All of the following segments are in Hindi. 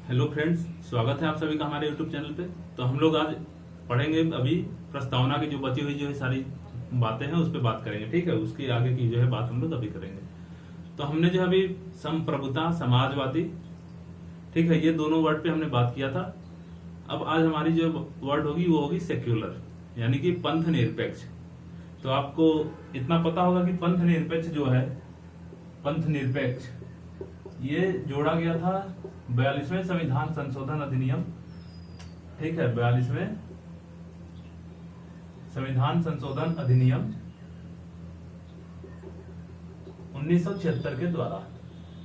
हेलो फ्रेंड्स, स्वागत है आप सभी का हमारे यूट्यूब चैनल पे। तो हम लोग आज पढ़ेंगे अभी प्रस्तावना की जो बची हुई जो है सारी बातें हैं उस पर बात करेंगे। ठीक है, उसकी आगे की जो है बात हम लोग अभी करेंगे। तो हमने जो अभी संप्रभुता, समाजवादी, ठीक है, ये दोनों वर्ड पे हमने बात किया था। अब आज हमारी जो वर्ड होगी वो होगी सेक्युलर, यानी कि पंथ निरपेक्ष। तो आपको इतना पता होगा कि पंथ निरपेक्ष जो है, पंथ निरपेक्ष ये जोड़ा गया था 42वें संविधान संशोधन अधिनियम, ठीक है, 42वें संविधान संशोधन अधिनियम 1976 के द्वारा।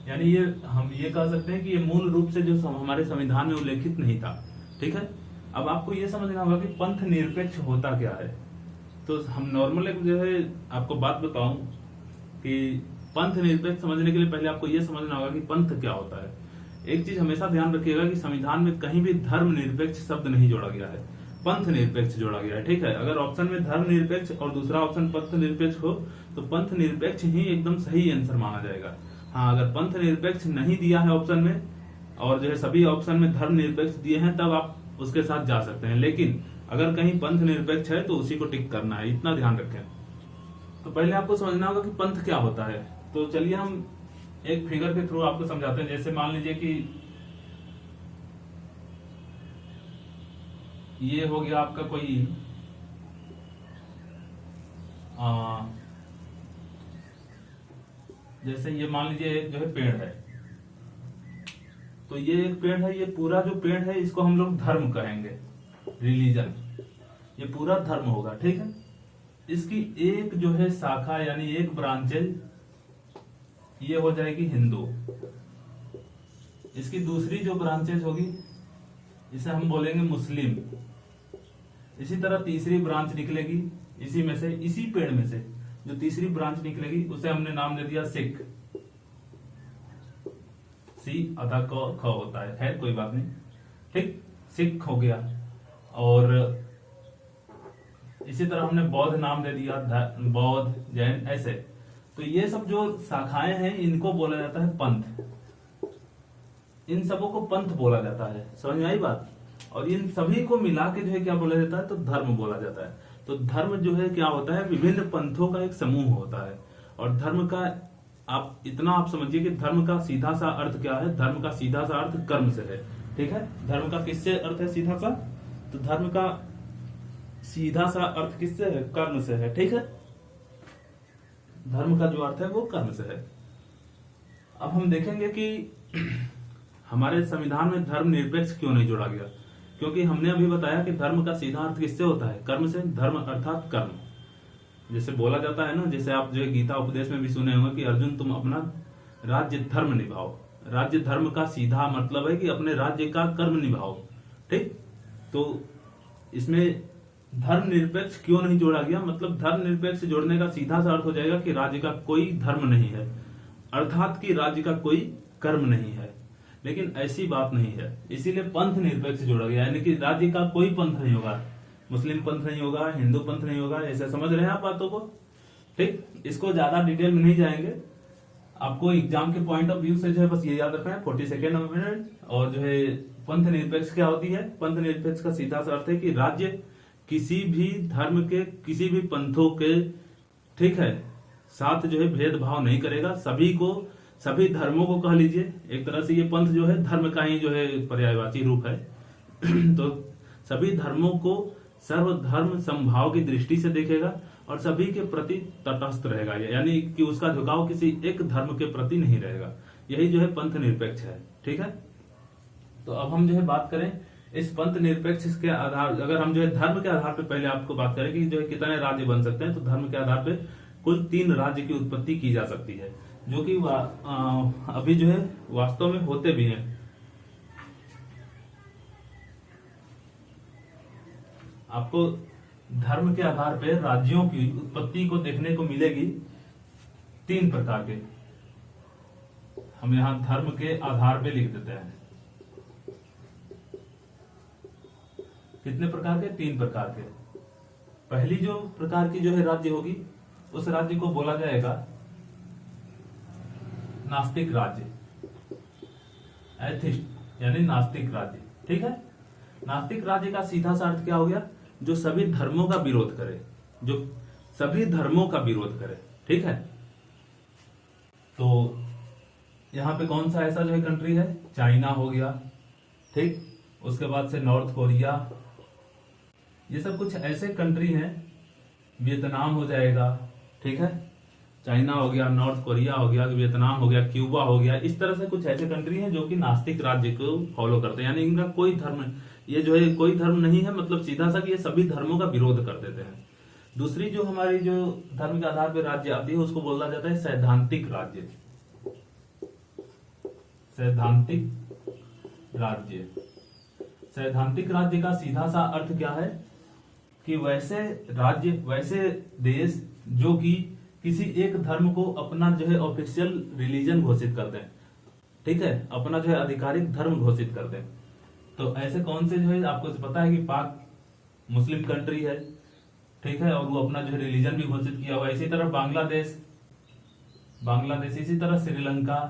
यानी ये हम ये कह सकते हैं कि ये मूल रूप से जो हमारे संविधान में उल्लेखित नहीं था। ठीक है, अब आपको ये समझना होगा कि पंथ निरपेक्ष होता क्या है। तो हम नॉर्मल एक जो है आपको बात बताऊं कि पंथ निरपेक्ष समझने के लिए पहले आपको यह समझना होगा कि पंथ क्या होता है। एक चीज हमेशा ध्यान रखिएगा कि संविधान में कहीं भी धर्म निरपेक्ष शब्द नहीं जोड़ा गया है, पंथ निरपेक्ष जोड़ा गया है। ठीक है, अगर ऑप्शन में धर्म निरपेक्ष और दूसरा ऑप्शन पंथ निरपेक्ष हो तो पंथ निरपेक्ष ही एकदम सही आंसर माना जाएगा। हाँ, अगर पंथ निरपेक्ष नहीं दिया है ऑप्शन में और जो है सभी ऑप्शन में धर्म निरपेक्ष दिए हैं तब आप उसके साथ जा सकते हैं, लेकिन अगर कहीं पंथ निरपेक्ष है तो उसी को टिक करना है, इतना ध्यान रखें। तो पहले आपको समझना होगा कि पंथ क्या होता है। तो चलिए हम एक फिगर के थ्रू आपको समझाते हैं। जैसे मान लीजिए कि ये हो गया आपका कोई जैसे ये मान लीजिए एक जो है पेड़ है, तो ये एक पेड़ है, ये पूरा जो पेड़ है इसको हम लोग धर्म कहेंगे, रिलीजन, ये पूरा धर्म होगा। ठीक है, इसकी एक जो है शाखा यानी एक ब्रांचेज ये हो जाएगी हिंदू, इसकी दूसरी जो ब्रांचेज होगी इसे हम बोलेंगे मुस्लिम, इसी तरह तीसरी ब्रांच निकलेगी इसी में से, इसी पेड़ में से जो तीसरी ब्रांच निकलेगी उसे हमने नाम दे दिया सिख। सी आधा क ख होता है, खैर कोई बात नहीं। ठीक, सिख हो गया। और इसी तरह हमने बौद्ध नाम दे दिया, बौद्ध, जैन, ऐसे। तो ये सब जो शाखाएं हैं इनको बोला जाता है पंथ, इन सबों को पंथ बोला जाता है। समझ में आई बात? और इन सभी को मिला के जो है क्या बोला जाता है, तो धर्म बोला जाता है। तो धर्म जो है क्या होता है, विभिन्न पंथों का एक समूह होता है। और धर्म का आप इतना आप समझिए कि धर्म का सीधा सा अर्थ क्या है, धर्म का सीधा सा अर्थ कर्म से है। ठीक है, धर्म का किससे अर्थ है सीधा सा, तो धर्म का सीधा सा अर्थ किससे है, कर्म से है। ठीक है, धर्म का जो अर्थ है वो कर्म से है। अब हम देखेंगे कि हमारे संविधान में धर्म निरपेक्ष क्यों नहीं जोड़ा गया, क्योंकि हमने अभी बताया कि धर्म का सीधा अर्थ किससे होता है, कर्म से। धर्म अर्थात कर्म, जैसे बोला जाता है ना, जैसे आप जो है गीता उपदेश में भी सुने होंगे कि अर्जुन तुम अपना राज्य धर्म निभाओ। राज्य धर्म का सीधा मतलब है कि अपने राज्य का कर्म निभाओ। ठीक, तो इसमें धर्म निरपेक्ष क्यों नहीं जोड़ा गया, मतलब धर्म निरपेक्ष जोड़ने का सीधा सा अर्थ हो जाएगा कि राज्य का कोई धर्म नहीं है, अर्थात कि राज्य का कोई कर्म नहीं है। लेकिन ऐसी बात नहीं है, इसीलिए पंथ निरपेक्ष जोड़ा गया, यानी कि राज्य का कोई पंथ नहीं होगा, मुस्लिम पंथ नहीं होगा, हिंदू पंथ नहीं होगा। ऐसे समझ रहे हैं आप बातों को? ठीक, इसको ज्यादा डिटेल में नहीं जाएंगे, आपको एग्जाम के पॉइंट ऑफ व्यू से जो है बस ये याद रखना है 40 सेकेंड मिनट। और जो है पंथ निरपेक्ष क्या होती है, पंथ निरपेक्ष का सीधा सा अर्थ है कि राज्य किसी भी धर्म के, किसी भी पंथों के, ठीक है, साथ जो है भेदभाव नहीं करेगा, सभी को, सभी धर्मों को कह लीजिए। एक तरह से ये पंथ जो है धर्म का ही जो है पर्यायवाची रूप है। तो सभी धर्मों को सर्वधर्म समभाव की दृष्टि से देखेगा और सभी के प्रति तटस्थ रहेगा, यानी कि उसका झुकाव किसी एक धर्म के प्रति नहीं रहेगा। यही जो है पंथ निरपेक्ष है। ठीक है, तो अब हम जो है बात करें इस पंथ निरपेक्ष के आधार, अगर हम जो है धर्म के आधार पे पहले आपको बात करें कि जो है कितने राज्य बन सकते हैं, तो धर्म के आधार पे कुल 3 राज्य की उत्पत्ति की जा सकती है, जो कि अभी जो है वास्तव में होते भी हैं। आपको धर्म के आधार पे राज्यों की उत्पत्ति को देखने को मिलेगी 3 प्रकार के। हम यहां धर्म के आधार पे लिख देते हैं। कितने प्रकार के? 3 प्रकार के। पहली जो प्रकार की जो है राज्य होगी उस राज्य को बोला जाएगा नास्तिक राज्य, एथिस्ट, यानी नास्तिक राज्य। ठीक है, नास्तिक राज्य का सीधा सा अर्थ क्या हो गया? जो सभी धर्मों का विरोध करे, जो सभी धर्मों का विरोध करे। ठीक है, तो यहाँ पे कौन सा ऐसा जो है कंट्री है? चाइना हो गया, ठीक, उसके बाद से नॉर्थ कोरिया, ये सब कुछ ऐसे कंट्री हैं। वियतनाम हो जाएगा, ठीक है, चाइना हो गया, नॉर्थ कोरिया हो गया, वियतनाम हो गया, क्यूबा हो गया। इस तरह से कुछ ऐसे कंट्री हैं जो कि नास्तिक राज्य को फॉलो करते हैं, यानी इनका कोई धर्म, ये जो है कोई धर्म नहीं है, मतलब सीधा सा कि ये सभी धर्मों का विरोध कर देते हैं। दूसरी जो हमारी जो धर्म के आधार पर राज्य आती है उसको बोला जाता है सैद्धांतिक राज्य। सैद्धांतिक राज्य, सैद्धांतिक राज्य का सीधा सा अर्थ क्या है कि वैसे राज्य, वैसे देश जो कि किसी एक धर्म को अपना जो है ऑफिशियल रिलीजन घोषित कर दें, ठीक है, अपना जो है आधिकारिक धर्म घोषित कर दें। तो ऐसे कौन से जो है आपको पता है कि पाक मुस्लिम कंट्री है, ठीक है, और वो अपना जो है रिलीजन भी घोषित किया हुआ है। इसी तरह बांग्लादेश, इसी तरह श्रीलंका,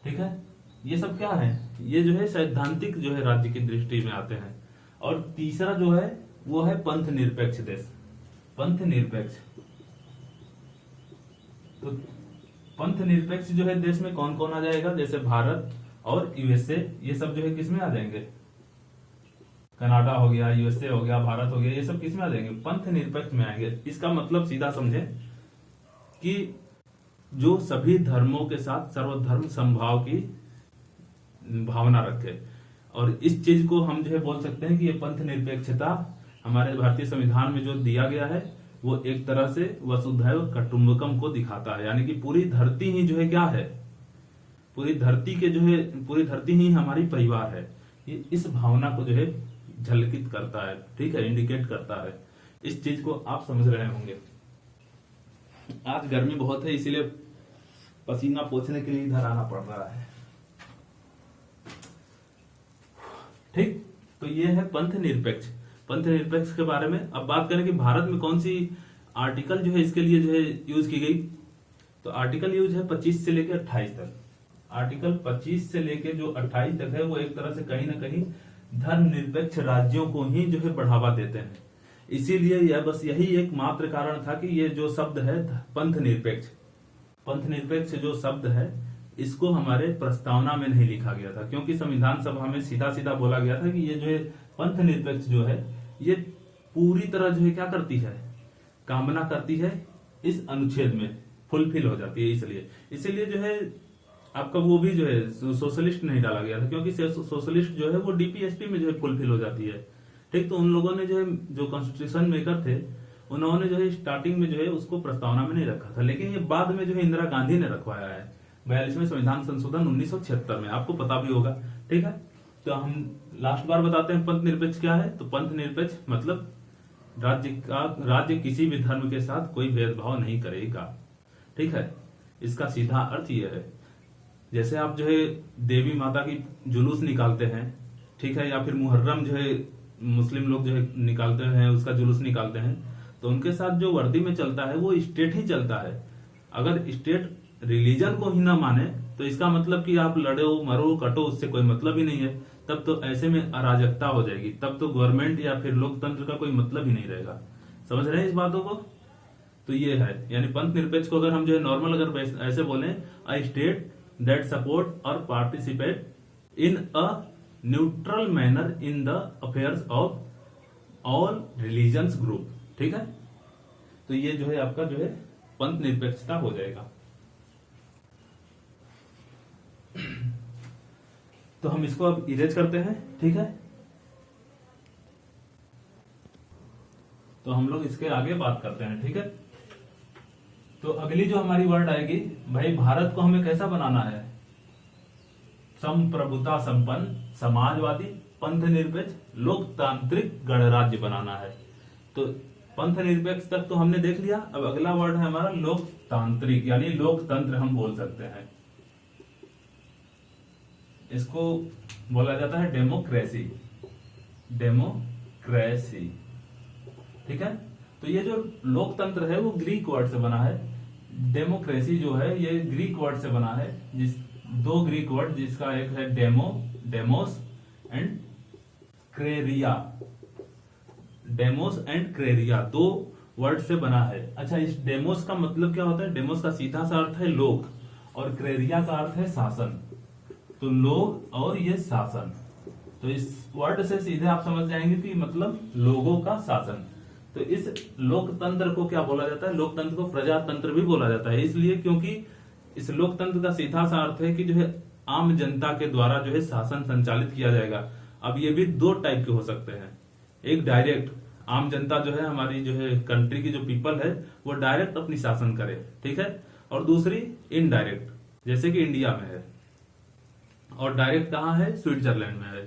ठीक है, ये सब क्या है? ये जो है सैद्धांतिक जो है राज्य की दृष्टि में आते हैं। और तीसरा जो है वो है पंथ निरपेक्ष देश, पंथ निरपेक्ष। तो पंथ निरपेक्ष जो है देश में कौन कौन आ जाएगा? जैसे भारत और यूएसए, ये सब जो है किसमें आ जाएंगे? कनाडा हो गया, यूएसए हो गया, भारत हो गया, ये सब किसमें आ जाएंगे? पंथ निरपेक्ष में आएंगे। इसका मतलब सीधा समझे कि जो सभी धर्मों के साथ सर्वधर्म समभाव की भावना रखे। और इस चीज को हम जो है बोल सकते हैं कि ये पंथ निरपेक्षता हमारे भारतीय संविधान में जो दिया गया है वो एक तरह से वसुधैव कुटुंबकम को दिखाता है, यानी कि पूरी धरती ही जो है क्या है? पूरी धरती के जो है, पूरी धरती ही हमारी परिवार है। ये इस भावना को जो है झलकित करता है, ठीक है, इंडिकेट करता है। इस चीज को आप समझ रहे होंगे। आज गर्मी बहुत है, इसीलिए पसीना पोंछने के लिए इधर आना पड़ रहा है, ठीक। तो ये है पंथ निरपेक्ष। पंथ निरपेक्ष के बारे में अब बात करें कि भारत में कौन सी आर्टिकल जो है इसके लिए जो है यूज की गई। तो आर्टिकल यूज है 25 से लेकर 28 तक। आर्टिकल 25 से लेकर जो 28 तक है वो एक तरह से कहीं ना कहीं धर्म निरपेक्ष राज्यों को ही जो है बढ़ावा देते हैं। इसीलिए यह बस यही एक मात्र कारण था कि ये जो शब्द है पंथ निरपेक्ष जो शब्द है इसको हमारे प्रस्तावना में नहीं लिखा गया था, क्योंकि संविधान सभा में सीधा सीधा बोला गया था कि ये जो है पंथ निरपेक्ष जो है ये पूरी तरह जो है क्या करती है, कामना करती है इस अनुच्छेद में फुलफिल हो जाती है। इसीलिए जो है आपका वो भी जो है सोशलिस्ट नहीं डाला गया था, क्योंकि सोशलिस्ट जो है वो डीपीएसपी में जो है फुलफिल हो जाती है, ठीक। तो उन लोगों ने जो है जो कॉन्स्टिट्यूशन मेकर थे उन्होंने जो है स्टार्टिंग में जो है उसको प्रस्तावना में नहीं रखा था, लेकिन ये बाद में जो है इंदिरा गांधी ने रखवाया है 42वें संविधान संशोधन 1976 में, आपको पता भी होगा, ठीक है। तो हम लास्ट बार बताते हैं पंथ निरपेक्ष क्या है। तो पंथ निरपेक्ष मतलब राज्य किसी भी धर्म के साथ कोई भेदभाव नहीं करेगा, ठीक है। इसका सीधा अर्थ यह है, जैसे आप जो है देवी माता की जुलूस निकालते हैं, ठीक है, या फिर मुहर्रम जो है मुस्लिम लोग जो है निकालते हैं, उसका जुलूस निकालते हैं, तो उनके साथ जो वर्दी में चलता है वो स्टेट ही चलता है। अगर स्टेट रिलीजन को ही ना माने तो इसका मतलब कि आप लड़ो मरो कटो, उससे कोई मतलब ही नहीं है। तब तो ऐसे में अराजकता हो जाएगी, तब तो गवर्नमेंट या फिर लोकतंत्र का कोई मतलब ही नहीं रहेगा। समझ रहे हैं इस बातों को? तो ये है, यानी पंथ निरपेक्ष को अगर हम जो है नॉर्मल अगर ऐसे बोले, अ स्टेट दैट सपोर्ट और participate in a neutral manner in the affairs of all religions group, ठीक है। तो ये जो है आपका जो है पंथ निरपेक्षता हो जाएगा। तो हम इसको अब इरेज करते हैं, ठीक है। तो हम लोग इसके आगे बात करते हैं, ठीक है। तो अगली जो हमारी वर्ड आएगी, भाई भारत को हमें कैसा बनाना है? संप्रभुता संपन्न, समाजवादी, पंथ निरपेक्ष, लोकतांत्रिक गणराज्य बनाना है। तो पंथ निरपेक्ष तक तो हमने देख लिया। अब अगला वर्ड है हमारा लोकतांत्रिक, यानी लोकतंत्र हम बोल सकते हैं। इसको बोला जाता है डेमोक्रेसी, ठीक है। तो ये जो लोकतंत्र है वो ग्रीक वर्ड से बना है। डेमोक्रेसी जो है ये ग्रीक वर्ड से बना है, दो ग्रीक वर्ड, जिसका एक है demos and Korea. Demos and Korea दो वर्ड से बना है। अच्छा, इस डेमोस का मतलब क्या होता है? डेमोस का सीधा सा अर्थ है लोग, और क्रेरिया का अर्थ है शासन। तो लोग और ये शासन, तो इस वर्ड से सीधे आप समझ जाएंगे कि मतलब लोगों का शासन। तो इस लोकतंत्र को क्या बोला जाता है? लोकतंत्र को प्रजातंत्र भी बोला जाता है, इसलिए क्योंकि इस लोकतंत्र का सीधा सा अर्थ है कि जो है आम जनता के द्वारा जो है शासन संचालित किया जाएगा। अब ये भी दो टाइप के हो सकते हैं, एक डायरेक्ट, आम जनता जो है हमारी जो है कंट्री की जो पीपल है वो डायरेक्ट अपनी शासन करे, ठीक है, और दूसरी इनडायरेक्ट, जैसे कि इंडिया में है, और डायरेक्ट कहाँ है? स्विट्जरलैंड में है।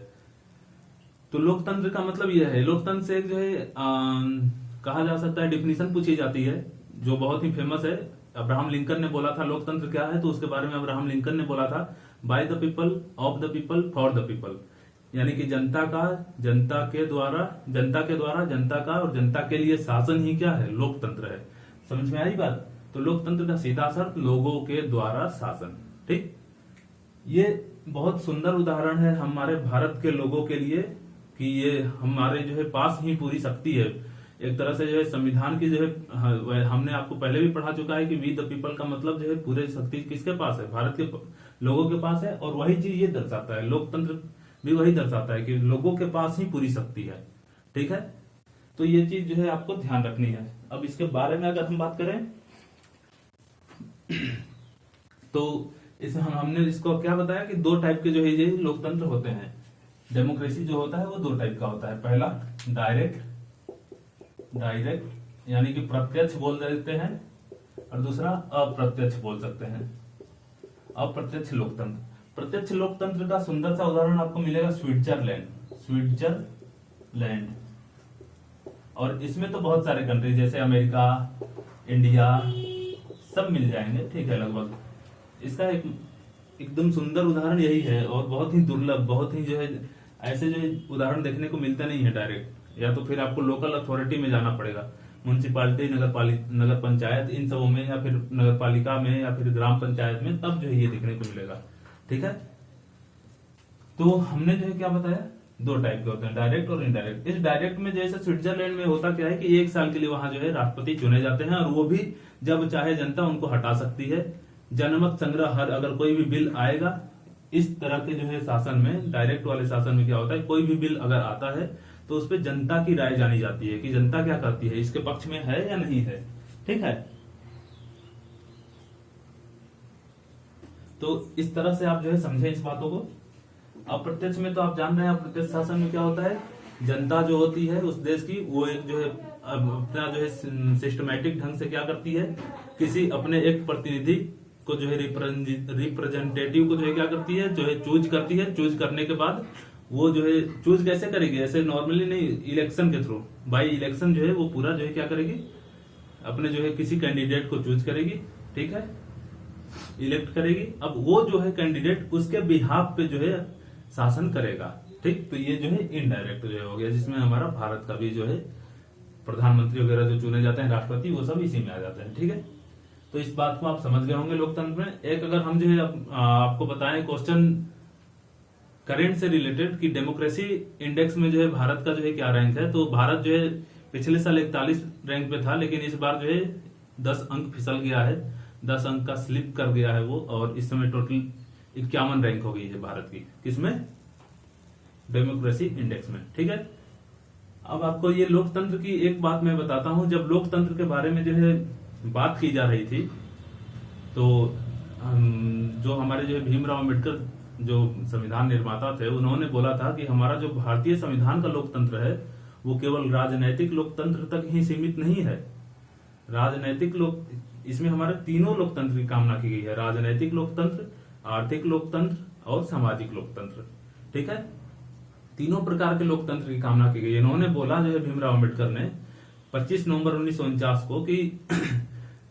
तो लोकतंत्र का मतलब यह है, लोकतंत्र से एक जो है कहा जा सकता है, डिफिनीशन पूछी जाती है जो बहुत ही फेमस है। अब्राहम लिंकन ने बोला था लोकतंत्र क्या है, तो उसके बारे में अब्राहम लिंकन ने बोला था, by the people, of the people, for the people, यानी कि जनता का, जनता के द्वारा, जनता का और जनता के लिए शासन ही क्या है? लोकतंत्र है। समझ में आई बात? तो लोकतंत्र का सीधा अर्थ लोगों के द्वारा शासन, ठीक। ये बहुत सुंदर उदाहरण है हमारे भारत के लोगों के लिए कि ये हमारे जो है पास ही पूरी शक्ति है। एक तरह से जो है संविधान की जो है, हमने आपको पहले भी पढ़ा चुका है कि वी द पीपल का मतलब जो है पूरे शक्ति किसके पास है? भारत के लोगों के पास है। और वही चीज ये दर्शाता है, लोकतंत्र भी वही दर्शाता है कि लोगों के पास ही पूरी शक्ति है, ठीक है। तो ये चीज जो है आपको ध्यान रखनी है। अब इसके बारे में अगर हम बात करें तो इस हमने इसको क्या बताया कि दो टाइप के जो है ये लोकतंत्र होते हैं। डेमोक्रेसी जो होता है वो दो टाइप का होता है। पहला डायरेक्ट यानी कि प्रत्यक्ष बोल देते हैं, और दूसरा अप्रत्यक्ष बोल सकते हैं, अप्रत्यक्ष लोकतंत्र। प्रत्यक्ष लोकतंत्र का सुंदर सा उदाहरण आपको मिलेगा स्विट्जरलैंड। और इसमें तो बहुत सारे कंट्री जैसे अमेरिका, इंडिया सब मिल जाएंगे, ठीक है लगभग। इसका एक एकदम सुंदर उदाहरण यही है, और बहुत ही दुर्लभ, बहुत ही जो है ऐसे जो उदाहरण देखने को मिलता नहीं है डायरेक्ट, या तो फिर आपको लोकल अथॉरिटी में जाना पड़ेगा, म्यूनसिपालिटी, नगर पंचायत, इन सबों में, या फिर नगर पालिका में, या फिर ग्राम पंचायत में, तब जो है ये देखने को मिलेगा, ठीक है। तो हमने जो है क्या बताया, दो टाइप के होते हैं, डायरेक्ट और इनडायरेक्ट। इस डायरेक्ट में जैसे स्विट्जरलैंड में होता क्या है कि एक साल के लिए वहां जो है राष्ट्रपति चुने जाते हैं, और वो भी जब चाहे जनता उनको हटा सकती है। जनमत संग्रह, हर अगर कोई भी बिल आएगा इस तरह के जो है शासन में, डायरेक्ट वाले शासन में क्या होता है, कोई भी बिल अगर आता है तो उस पर जनता की राय जानी जाती है कि जनता क्या करती है, इसके पक्ष में है या नहीं है, ठीक है। तो इस तरह से आप जो है समझे इस बातों को। अप्रत्यक्ष में तो आप जान रहे हैं, अप्रत्यक्ष शासन में क्या होता है, जनता जो होती है उस देश की, वो एक जो है अपना जो है सिस्टमैटिक ढंग से क्या करती है, किसी अपने एक प्रतिनिधि को जो है रिप्रेजेंटेटिव को जो है क्या करती है, जो है चूज करती है। चूज करने के बाद वो जो है चूज कैसे करेगी, ऐसे नॉर्मली नहीं, इलेक्शन के थ्रू, बाई इलेक्शन जो है वो पूरा जो है क्या करेगी, अपने जो है किसी कैंडिडेट को चूज करेगी, ठीक है, इलेक्ट करेगी। अब वो जो है कैंडिडेट उसके बिहाफ पे जो है शासन करेगा, ठीक। तो ये जो है इनडायरेक्ट जो हो गया, जिसमें हमारा भारत का भी जो है प्रधानमंत्री वगैरह जो चुने जाते हैं, राष्ट्रपति, वो सब इसी में आ जाते हैं, ठीक है। तो इस बात को आप समझ गए होंगे लोकतंत्र में। एक अगर हम जो है आपको बताएं क्वेश्चन करंट से रिलेटेड कि डेमोक्रेसी इंडेक्स में जो है भारत का जो है क्या रैंक है, तो भारत जो है पिछले साल 41 रैंक पे था, लेकिन इस बार जो है 10 अंक फिसल गया है, 10 अंक का स्लिप कर गया है वो, और इस समय टोटल 51 रैंक हो गई है भारत की, किसमें, डेमोक्रेसी इंडेक्स में, ठीक है। अब आपको ये लोकतंत्र की एक बात मैं बताता हूं। जब लोकतंत्र के बारे में जो है बात की जा रही थी, तो जो हमारे जो है भीमराव अम्बेडकर जो संविधान निर्माता थे, उन्होंने बोला था कि हमारा जो भारतीय संविधान का लोकतंत्र है वो केवल राजनैतिक लोकतंत्र तक ही सीमित नहीं है। राजनैतिक लोक इसमें हमारे तीनों लोकतंत्र की कामना की गई है, राजनैतिक लोकतंत्र, आर्थिक लोकतंत्र और सामाजिक लोकतंत्र, ठीक है। तीनों प्रकार के लोकतंत्र की कामना की गई। इन्होंने बोला जो है भीमराव अम्बेडकर ने 25 नवंबर 1949 को कि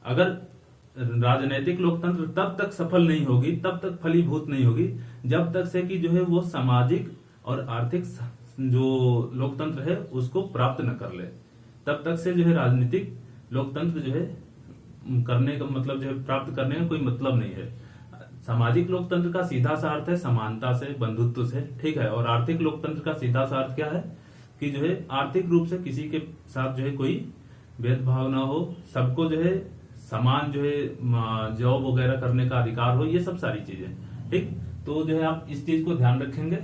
अगर राजनैतिक लोकतंत्र तब तक सफल नहीं होगी, तब तक फलीभूत नहीं होगी, जब तक से कि जो है वो सामाजिक और आर्थिक जो लोकतंत्र है उसको प्राप्त न कर ले, तब तक से जो है राजनीतिक लोकतंत्र जो है करने का मतलब जो है प्राप्त करने का कोई मतलब नहीं है। सामाजिक लोकतंत्र का सीधा सा अर्थ है समानता से, बंधुत्व से, ठीक है। और आर्थिक लोकतंत्र का सीधा सा अर्थ क्या है कि जो है आर्थिक रूप से किसी के साथ जो है कोई भेदभाव ना हो, सबको जो है समान जो है जॉब वगैरह करने का अधिकार हो, ये सब सारी चीजें, ठीक। तो जो है आप इस चीज को ध्यान रखेंगे।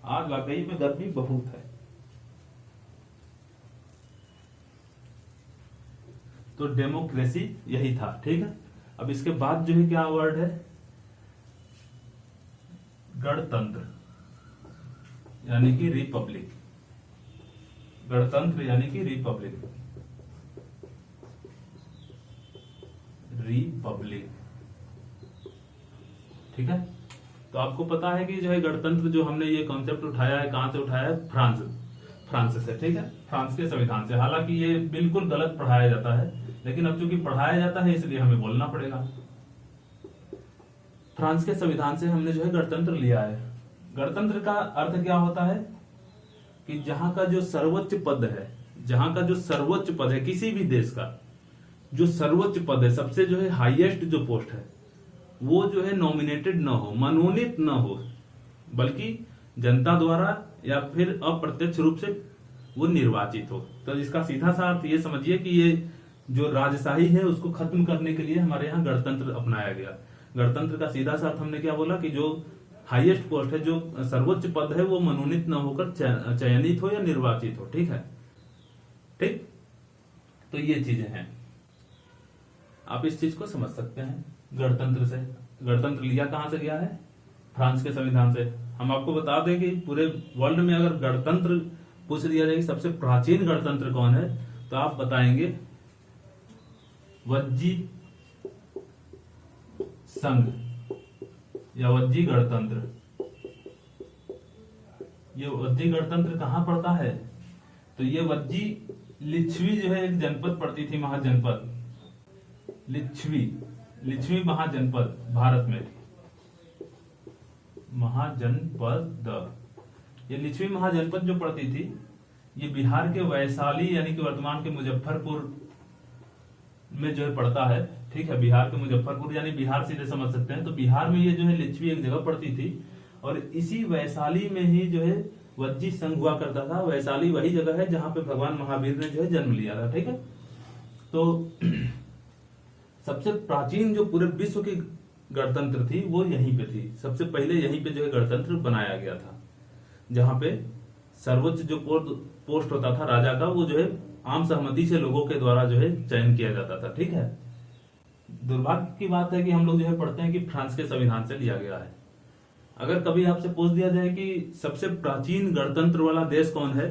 आज वाकई में गर्मी बहुत है। तो डेमोक्रेसी यही था, ठीक है। अब इसके बाद जो है क्या वर्ड है, गणतंत्र यानी कि रिपब्लिक। गणतंत्र यानी कि रिपब्लिक, रिपब्लिक, ठीक है। तो आपको पता है कि जो है गणतंत्र जो हमने ये कॉन्सेप्ट उठाया है, कहां से उठाया है, फ्रांस से, ठीक है, फ्रांस के संविधान से। हालांकि ये बिल्कुल गलत पढ़ाया जाता है, लेकिन अब चूंकि पढ़ाया जाता है इसलिए हमें बोलना पड़ेगा। फ्रांस के संविधान से हमने जो है गणतंत्र लिया है। गणतंत्र का अर्थ क्या होता है कि जहां का जो सर्वोच्च पद है, जहां का जो सर्वोच्च पद है किसी भी देश का, जो सर्वोच्च पद है, सबसे जो है हाईएस्ट जो पोस्ट है, वो जो है नॉमिनेटेड न हो, मनोनीत न हो, बल्कि जनता द्वारा या फिर अप्रत्यक्ष रूप से वो निर्वाचित हो। तो इसका सीधा सा अर्थ ये समझिए कि ये जो राजशाही है उसको खत्म करने के लिए हमारे यहाँ गणतंत्र अपनाया गया। गणतंत्र का सीधा सा अर्थ हमने क्या बोला कि जो हाईएस्ट पोस्ट है, जो सर्वोच्च पद है, वो मनोनीत न होकर चयनित हो या निर्वाचित हो, ठीक है, ठीक। तो ये चीजें हैं, आप इस चीज को समझ सकते हैं। गणतंत्र से, गणतंत्र लिया कहां से गया है, फ्रांस के संविधान से। हम आपको बता दें कि पूरे वर्ल्ड में अगर गणतंत्र पूछ दिया जाए कि सबसे प्राचीन गणतंत्र कौन है, तो आप बताएंगे वज्जी संघ या वज्जी गणतंत्र। ये वज्जी गणतंत्र कहां पड़ता है, तो ये वज्जी लिच्छवी जो है एक जनपद पड़ती थी, महाजनपद, लिच्छवी महाजनपद भारत में, महाजनपद। ये लिच्छवी महाजनपद जो पड़ती थी, ये बिहार के वैशाली यानी कि वर्तमान के मुजफ्फरपुर में जो है पड़ता है, ठीक है। बिहार के मुजफ्फरपुर यानी बिहार सीधे समझ सकते हैं। तो बिहार में ये जो है लिच्छवी एक जगह पड़ती थी, और इसी वैशाली में ही जो है वज्जी संघ हुआ करता था। वैशाली वही जगह है जहां पे भगवान महावीर ने जो है जन्म लिया था, ठीक है। तो सबसे प्राचीन जो पूरे विश्व की गणतंत्र थी वो यहीं पे थी। सबसे पहले यहीं पे जो है गणतंत्र बनाया गया था, जहां पे सर्वोच्च जो पोस्ट होता था राजा का, वो जो है आम सहमति से लोगों के द्वारा जो है चयन किया जाता था, ठीक है। दुर्भाग्य की बात है कि हम लोग जो है पढ़ते हैं कि फ्रांस के संविधान से लिया गया है। अगर कभी आपसे पूछ दिया जाए कि सबसे प्राचीन गणतंत्र वाला देश कौन है,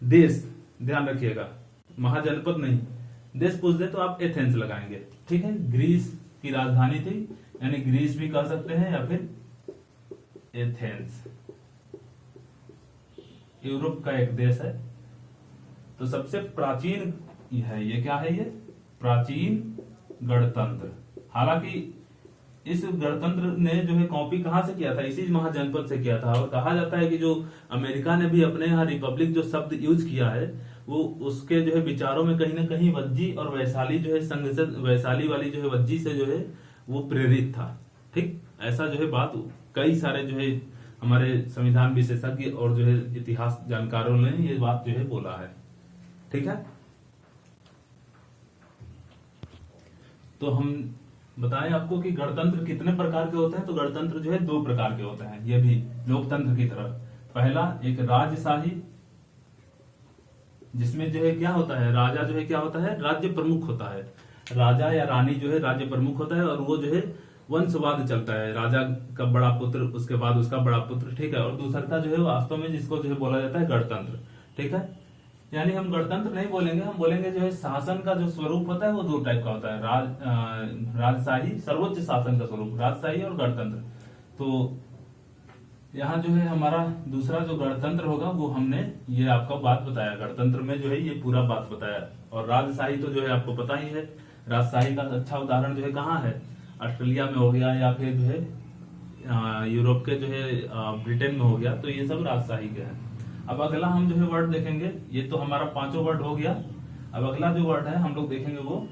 देश ध्यान रखिएगा, महाजनपद नहीं, देश पूछ दे तो आप एथेंस लगाएंगे, ठीक है। ग्रीस की राजधानी थी, यानी ग्रीस भी कह सकते हैं या फिर एथेंस, यूरोप का एक देश है। तो सबसे प्राचीन है ये, क्या है ये, प्राचीन गणतंत्र। हालांकि इस गणतंत्र ने जो है कॉपी कहां से किया था, इसी महाजनपद से किया था। और कहा जाता है कि जो अमेरिका ने भी अपने यहाँ रिपब्लिक जो शब्द यूज किया है, वो उसके जो है विचारों में कहीं ना कहीं वज्जी और वैशाली जो है संघ से, वैशाली वाली जो है वज्जी से जो है वो प्रेरित था, ठीक। ऐसा जो है बात कई सारे जो है हमारे संविधान विशेषज्ञ और जो है इतिहास जानकारों ने ये बात जो है बोला है, ठीक है। तो हम बताएं आपको कि गणतंत्र कितने प्रकार के होते हैं। तो गणतंत्र जो है 2 प्रकार के होते हैं, ये भी लोकतंत्र की तरह। पहला एक राजशाही, जिसमें जो है क्या होता है, राजा जो है क्या होता है, राज्य प्रमुख होता है, राजा या रानी जो है राज्य प्रमुख होता है, और वो जो है वंशवाद चलता है, राजा का बड़ा पुत्र, उसके बाद उसका बड़ा पुत्र, ठीक है। और दूसरा जो है वास्तव में जिसको जो है बोला जाता है गणतंत्र, ठीक है। यानी हम गणतंत्र नहीं बोलेंगे, हम बोलेंगे जो है शासन का जो स्वरूप होता है वो 2 टाइप का होता है, राजशाही, सर्वोच्च शासन का स्वरूप, राजशाही और गणतंत्र। तो यहाँ जो है हमारा दूसरा जो गणतंत्र होगा वो हमने ये आपको बात बताया, गणतंत्र में जो है ये पूरा बात बताया। और राजशाही तो जो है आपको पता ही है, राजशाही का अच्छा उदाहरण जो है कहाँ है, ऑस्ट्रेलिया में हो गया, या फिर जो है यूरोप के जो है ब्रिटेन में हो गया। तो ये सब राजशाही के हैं। अब अगला हम जो है वर्ड देखेंगे, ये तो हमारा 5 वर्ड हो गया। अब अगला जो वर्ड है हम लोग देखेंगे वो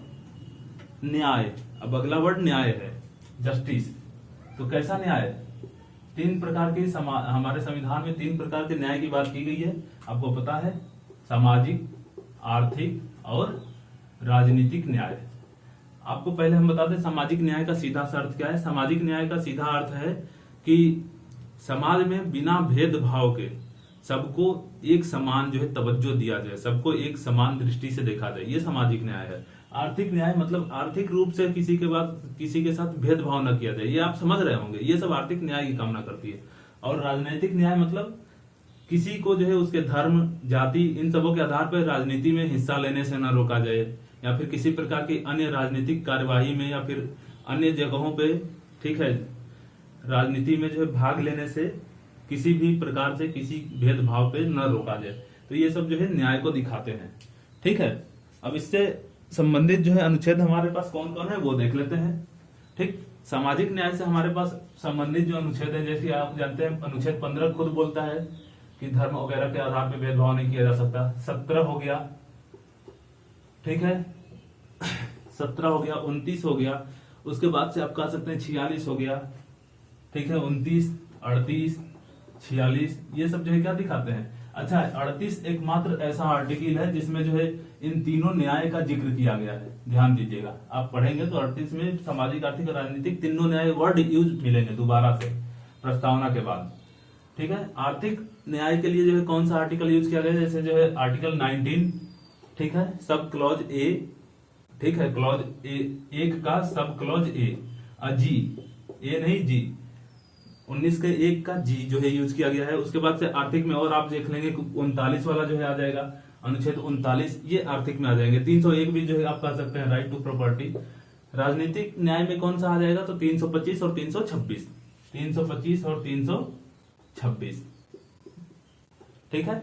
न्याय। अब अगला वर्ड न्याय है। जस्टिस। तो कैसा न्याय? तीन प्रकार के हमारे संविधान में तीन प्रकार के न्याय की बात की गई है, आपको पता है, सामाजिक, आर्थिक और राजनीतिक न्याय। आपको पहले हम बता दें सामाजिक न्याय का सीधा सा अर्थ क्या है। सामाजिक न्याय का सीधा अर्थ है कि समाज में बिना भेदभाव के सबको एक समान जो है तवज्जो दिया जाए, सबको एक समान दृष्टि से देखा जाए, ये सामाजिक न्याय है। आर्थिक न्याय मतलब आर्थिक रूप से किसी के साथ भेदभाव न किया जाए, ये आप समझ रहे होंगे, ये सब आर्थिक न्याय की कामना करती है। और राजनीतिक न्याय मतलब किसी को जो है उसके धर्म, जाति, इन सबों के आधार पर राजनीति में हिस्सा लेने से न रोका जाए, या फिर किसी प्रकार की अन्य राजनीतिक कार्यवाही में या फिर अन्य जगहों पे, ठीक है, राजनीति में जो है भाग लेने से किसी भी प्रकार से किसी भेदभाव पे न रोका जाए। तो ये सब जो है न्याय को दिखाते हैं, ठीक है। अब इससे संबंधित जो है अनुच्छेद हमारे पास कौन कौन है वो देख लेते हैं, ठीक। सामाजिक न्याय से हमारे पास संबंधित जो अनुच्छेद है, जैसे आप जानते हैं अनुच्छेद 15 खुद बोलता है कि धर्म वगैरह के आधार पर भेदभाव नहीं किया जा सकता। 17 हो गया, ठीक है, 17 हो गया, 29 हो गया, उसके बाद से आप कह सकते हैं 46 हो गया, ठीक है, 29, 38, 46, ये सब जो है क्या दिखाते हैं। अच्छा, 38 एकमात्र ऐसा आर्टिकल है जिसमें जो है इन तीनों न्याय का जिक्र किया गया है, ध्यान दीजिएगा। आप पढ़ेंगे तो 38 में सामाजिक, आर्थिक और राजनीतिक तीनों न्याय वर्ड यूज मिलेंगे दोबारा से प्रस्तावना के बाद, ठीक है। आर्थिक न्याय के लिए जो है कौन सा आर्टिकल यूज किया गया, जैसे जो है आर्टिकल 19, ठीक है, सब क्लॉज ए, ठीक है, क्लॉज ए, एक का सब क्लॉज ए, जी, ए नहीं जी, 19 के 1 का जी जो है यूज किया गया है। उसके बाद से आर्थिक में और आप देख लेंगे 39 वाला जो है आ जाएगा, अनुच्छेद 39, ये आर्थिक में आ जाएंगे। 301 भी जो है आप कह सकते हैं राइट टू प्रॉपर्टी। राजनीतिक न्याय में कौन सा आ जाएगा, तो 325 और 326, 325 और 326, ठीक है।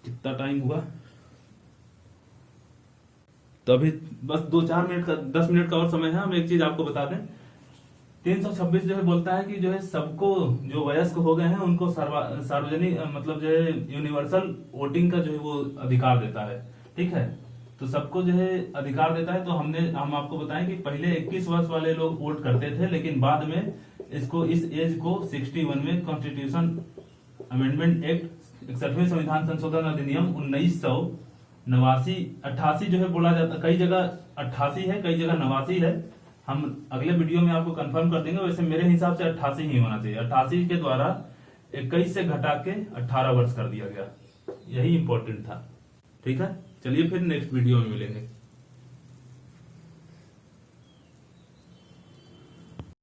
कितना टाइम हुआ, तो अभी बस 2-4 मिनट का, 10 मिनट का और समय है। हम एक चीज आपको बता दें, 326 जो है बोलता है कि जो है सबको, जो वयस्क हो गए हैं उनको सार्वजनिक मतलब जो है यूनिवर्सल वोटिंग का जो है वो अधिकार देता है, ठीक है। तो सबको जो है अधिकार देता है। तो हम आपको बताएं कि पहले 21 वर्ष वाले लोग वोट करते थे, लेकिन बाद में इसको, इस एज को 61 में कॉन्स्टिट्यूशन अमेंडमेंट एक्ट, 61वें संविधान संशोधन अधिनियम 1989, 88 जो है बोला जाता, कई जगह 88 है, कई जगह 89 है। हम अगले वीडियो में आपको कंफर्म कर देंगे। वैसे मेरे हिसाब से 88 ही होना चाहिए। 88 के द्वारा 21 से घटा के 18 वर्ष कर दिया गया, यही इंपॉर्टेंट था, ठीक है। चलिए फिर नेक्स्ट वीडियो में मिलेंगे।